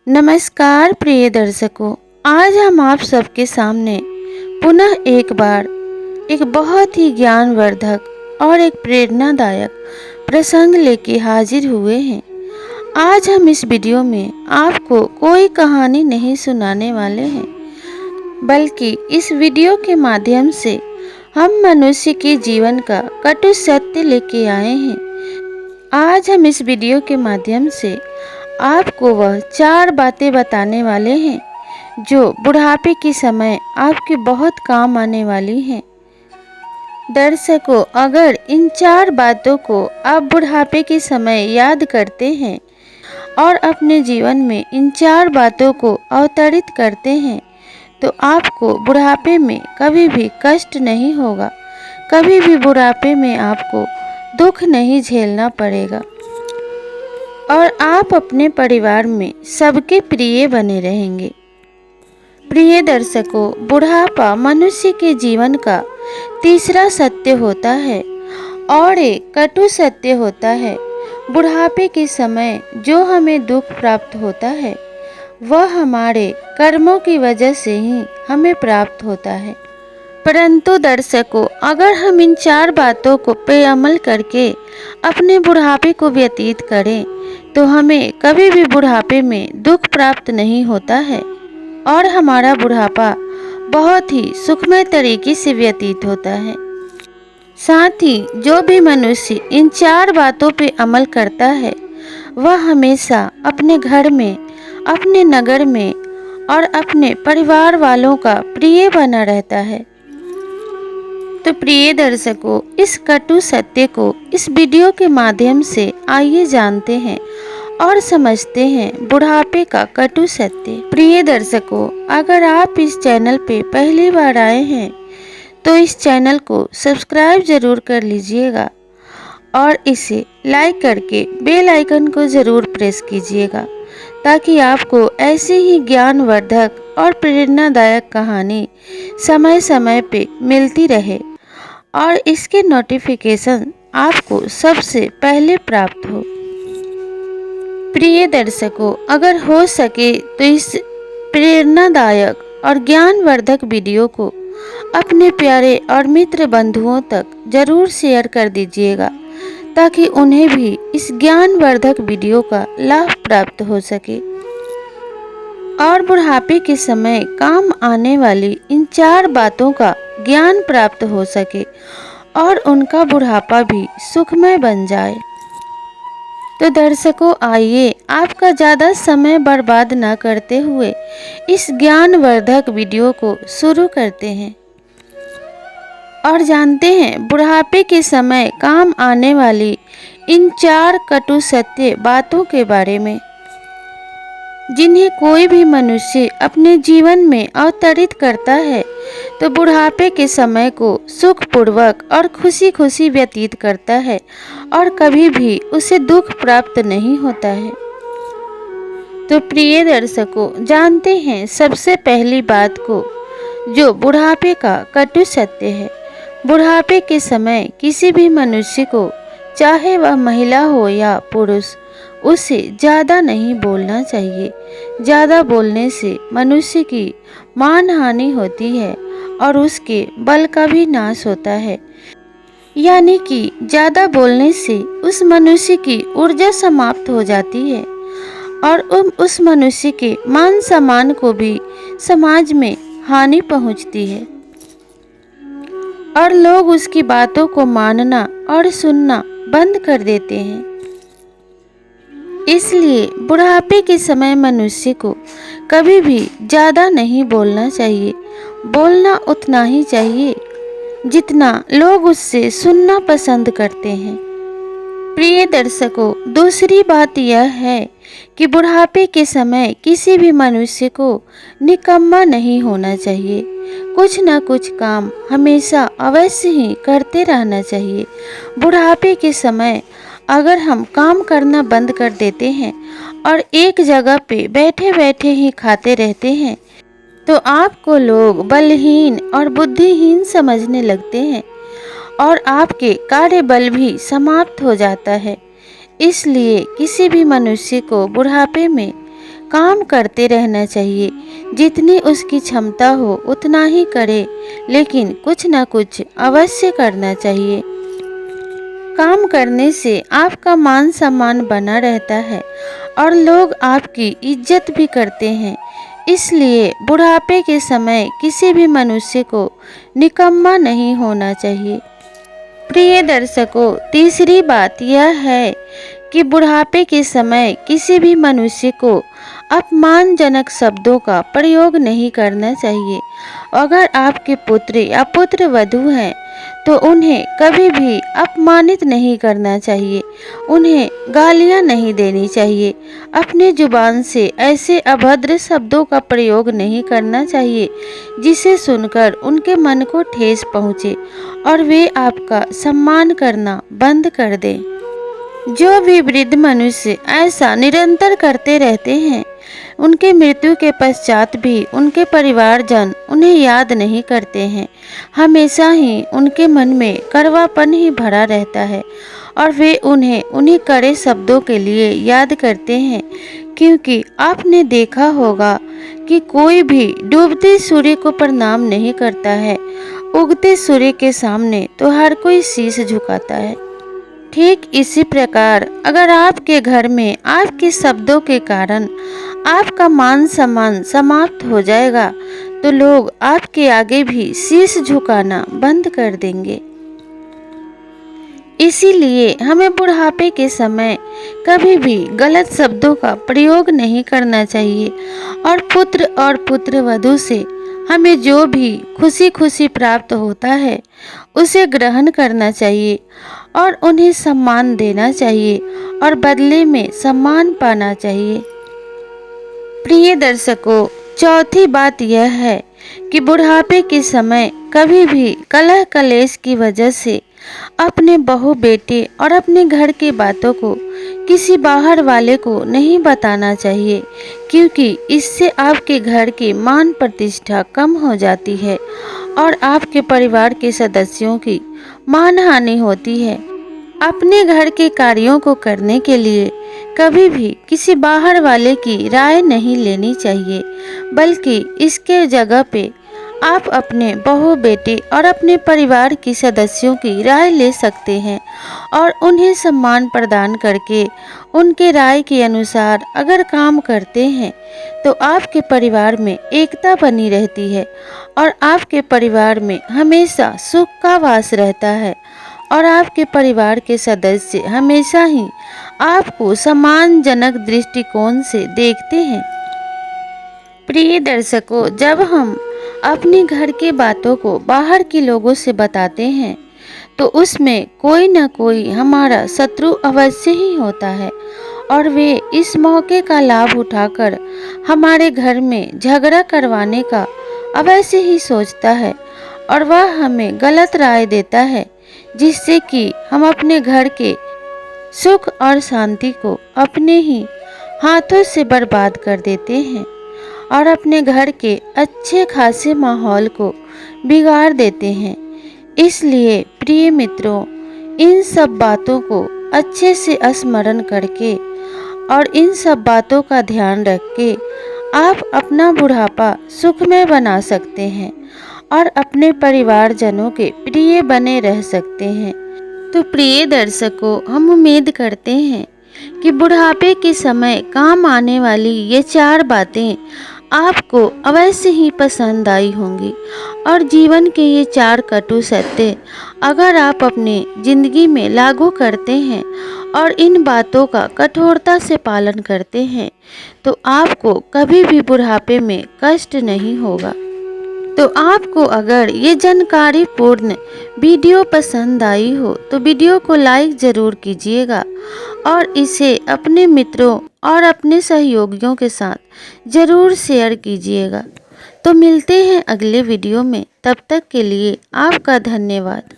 नमस्कार प्रिय दर्शकों, आज हम आप सबके सामने पुनः एक बार एक बहुत ही ज्ञानवर्धक और एक प्रेरणादायक प्रसंग लेके हाजिर हुए हैं। आज हम इस वीडियो में आपको कोई कहानी नहीं सुनाने वाले हैं, बल्कि इस वीडियो के माध्यम से हम मनुष्य के जीवन का कटु सत्य लेके आए हैं। आज हम इस वीडियो के माध्यम से आपको वह 4 बातें बताने वाले हैं जो बुढ़ापे के समय आपके बहुत काम आने वाली हैं। दर्शकों, अगर इन 4 बातों को आप बुढ़ापे के समय याद करते हैं और अपने जीवन में इन 4 बातों को अवतरित करते हैं तो आपको बुढ़ापे में कभी भी कष्ट नहीं होगा, कभी भी बुढ़ापे में आपको दुख नहीं झेलना पड़ेगा और आप अपने परिवार में सबके प्रिय बने रहेंगे। प्रिय दर्शकों, बुढ़ापा मनुष्य के जीवन का तीसरा सत्य होता है और एक कटु सत्य होता है। बुढ़ापे के समय जो हमें दुख प्राप्त होता है वह हमारे कर्मों की वजह से ही हमें प्राप्त होता है। परंतु दर्शकों, अगर हम इन 4 बातों को पे अमल करके अपने बुढ़ापे को व्यतीत करें तो हमें कभी भी बुढ़ापे में दुख प्राप्त नहीं होता है और हमारा बुढ़ापा बहुत ही सुखमय तरीके से व्यतीत होता है। साथ ही जो भी मनुष्य इन 4 बातों पे अमल करता है वह हमेशा अपने घर में, अपने नगर में और अपने परिवार वालों का प्रिय बना रहता है। तो प्रिय दर्शकों, इस कटु सत्य को इस वीडियो के माध्यम से आइए जानते हैं और समझते हैं बुढ़ापे का कटु सत्य। प्रिय दर्शकों, अगर आप इस चैनल पे पहली बार आए हैं तो इस चैनल को सब्सक्राइब जरूर कर लीजिएगा और इसे लाइक करके बेल आइकन को जरूर प्रेस कीजिएगा ताकि आपको ऐसे ही ज्ञानवर्धक और प्रेरणादायक कहानी समय समय पे मिलती रहे और इसके नोटिफिकेशन आपको सबसे पहले प्राप्त हो। प्रिय दर्शकों, अगर हो सके तो इस प्रेरणादायक और ज्ञानवर्धक वीडियो को अपने प्यारे और मित्र बंधुओं तक जरूर शेयर कर दीजिएगा ताकि उन्हें भी इस ज्ञानवर्धक वीडियो का लाभ प्राप्त हो सके और बुढ़ापे के समय काम आने वाली इन 4 बातों का ज्ञान प्राप्त हो सके और उनका बुढ़ापा भी सुखमय बन जाए। तो दर्शकों, आइए आपका ज़्यादा समय बर्बाद न करते हुए इस ज्ञानवर्धक वीडियो को शुरू करते हैं और जानते हैं बुढ़ापे के समय काम आने वाली इन 4 कटु सत्य बातों के बारे में, जिन्हें कोई भी मनुष्य अपने जीवन में अवतरित करता है तो बुढ़ापे के समय को सुखपूर्वक और खुशी खुशी व्यतीत करता है और कभी भी उसे दुख प्राप्त नहीं होता है। तो प्रिय दर्शकों, जानते हैं सबसे पहली बात को जो बुढ़ापे का कटु सत्य है। बुढ़ापे के समय किसी भी मनुष्य को, चाहे वह महिला हो या पुरुष, उसे ज़्यादा नहीं बोलना चाहिए। ज़्यादा बोलने से मनुष्य की मानहानि होती है और उसके बल का भी नाश होता है। यानी कि ज़्यादा बोलने से उस मनुष्य की ऊर्जा समाप्त हो जाती है और उस मनुष्य के मान सम्मान को भी समाज में हानि पहुंचती है और लोग उसकी बातों को मानना और सुनना बंद कर देते हैं। इसलिए बुढ़ापे के समय मनुष्य को कभी भी ज़्यादा नहीं बोलना चाहिए। बोलना उतना ही चाहिए जितना लोग उससे सुनना पसंद करते हैं। प्रिय दर्शकों, दूसरी बात यह है कि बुढ़ापे के समय किसी भी मनुष्य को निकम्मा नहीं होना चाहिए। कुछ न कुछ काम हमेशा अवश्य ही करते रहना चाहिए। बुढ़ापे के समय अगर हम काम करना बंद कर देते हैं और एक जगह पे बैठे बैठे ही खाते रहते हैं तो आपको लोग बलहीन और बुद्धिहीन समझने लगते हैं और आपके कार्यबल भी समाप्त हो जाता है। इसलिए किसी भी मनुष्य को बुढ़ापे में काम करते रहना चाहिए। जितनी उसकी क्षमता हो उतना ही करे, लेकिन कुछ न कुछ अवश्य करना चाहिए। काम करने से आपका मान सम्मान बना रहता है और लोग आपकी इज्जत भी करते हैं। इसलिए बुढ़ापे के समय किसी भी मनुष्य को निकम्मा नहीं होना चाहिए। प्रिय दर्शकों, तीसरी बात यह है कि बुढ़ापे के समय किसी भी मनुष्य को अपमानजनक शब्दों का प्रयोग नहीं करना चाहिए। अगर आपके पुत्र या पुत्र वधू हैं तो उन्हें कभी भी अपमानित नहीं करना चाहिए, उन्हें गालियां नहीं देनी चाहिए। अपनी जुबान से ऐसे अभद्र शब्दों का प्रयोग नहीं करना चाहिए जिसे सुनकर उनके मन को ठेस पहुँचे और वे आपका सम्मान करना बंद कर दें। जो भी वृद्ध मनुष्य ऐसा निरंतर करते रहते हैं, उनके मृत्यु के पश्चात भी उनके परिवारजन उन्हें याद नहीं करते हैं। हमेशा ही उनके मन में कड़वापन ही भरा रहता है और वे उन्हीं कड़े शब्दों के लिए याद करते हैं। क्योंकि आपने देखा होगा कि कोई भी डूबते सूर्य को प्रणाम नहीं करता है, उगते सूर्य के सामने तो हर कोई शीश झुकाता है। ठीक इसी प्रकार अगर आपके घर में आपके शब्दों के कारण आपका मान सम्मान समाप्त हो जाएगा तो लोग आपके आगे भी शीश झुकाना बंद कर देंगे। इसीलिए हमें बुढ़ापे के समय कभी भी गलत शब्दों का प्रयोग नहीं करना चाहिए और पुत्र वधू से हमें जो भी खुशी खुशी प्राप्त होता है उसे ग्रहण करना चाहिए और उन्हें सम्मान देना चाहिए और बदले में सम्मान पाना चाहिए। प्रिय दर्शकों, चौथी बात यह है कि बुढ़ापे के समय कभी भी कलह कलेश की वजह से अपने बहू बेटे और अपने घर की बातों को किसी बाहर वाले को नहीं बताना चाहिए, क्योंकि इससे आपके घर की मान प्रतिष्ठा कम हो जाती है और आपके परिवार के सदस्यों की मानहानि होती है। अपने घर के कार्यों को करने के लिए कभी भी किसी बाहर वाले की राय नहीं लेनी चाहिए, बल्कि इसके जगह पे आप अपने बहू बेटे और अपने परिवार के सदस्यों की राय ले सकते हैं और उन्हें सम्मान प्रदान करके उनके राय के अनुसार अगर काम करते हैं तो आपके परिवार में एकता बनी रहती है और आपके परिवार में हमेशा सुख का वास रहता है और आपके परिवार के सदस्य हमेशा ही आपको सम्मानजनक दृष्टिकोण से देखते हैं। प्रिय दर्शकों, जब हम अपने घर के बातों को बाहर के लोगों से बताते हैं तो उसमें कोई न कोई हमारा शत्रु अवश्य ही होता है और वे इस मौके का लाभ उठाकर हमारे घर में झगड़ा करवाने का अवश्य ही सोचता है और वह हमें गलत राय देता है, जिससे कि हम अपने घर के सुख और शांति को अपने ही हाथों से बर्बाद कर देते हैं और अपने घर के अच्छे खासे माहौल को बिगाड़ देते हैं। इसलिए प्रिय मित्रों, इन सब बातों को अच्छे से स्मरण करके और इन सब बातों का ध्यान रख के आप अपना बुढ़ापा सुखमय बना सकते हैं और अपने परिवारजनों के प्रिय बने रह सकते हैं। तो प्रिय दर्शकों, हम उम्मीद करते हैं कि बुढ़ापे के समय काम आने वाली ये 4 बातें आपको अवश्य ही पसंद आई होंगी और जीवन के ये 4 कटु सत्य अगर आप अपनी जिंदगी में लागू करते हैं और इन बातों का कठोरता से पालन करते हैं तो आपको कभी भी बुढ़ापे में कष्ट नहीं होगा। तो आपको अगर ये जानकारी पूर्ण वीडियो पसंद आई हो तो वीडियो को लाइक ज़रूर कीजिएगा और इसे अपने मित्रों और अपने सहयोगियों के साथ ज़रूर शेयर कीजिएगा। तो मिलते हैं अगले वीडियो में, तब तक के लिए आपका धन्यवाद।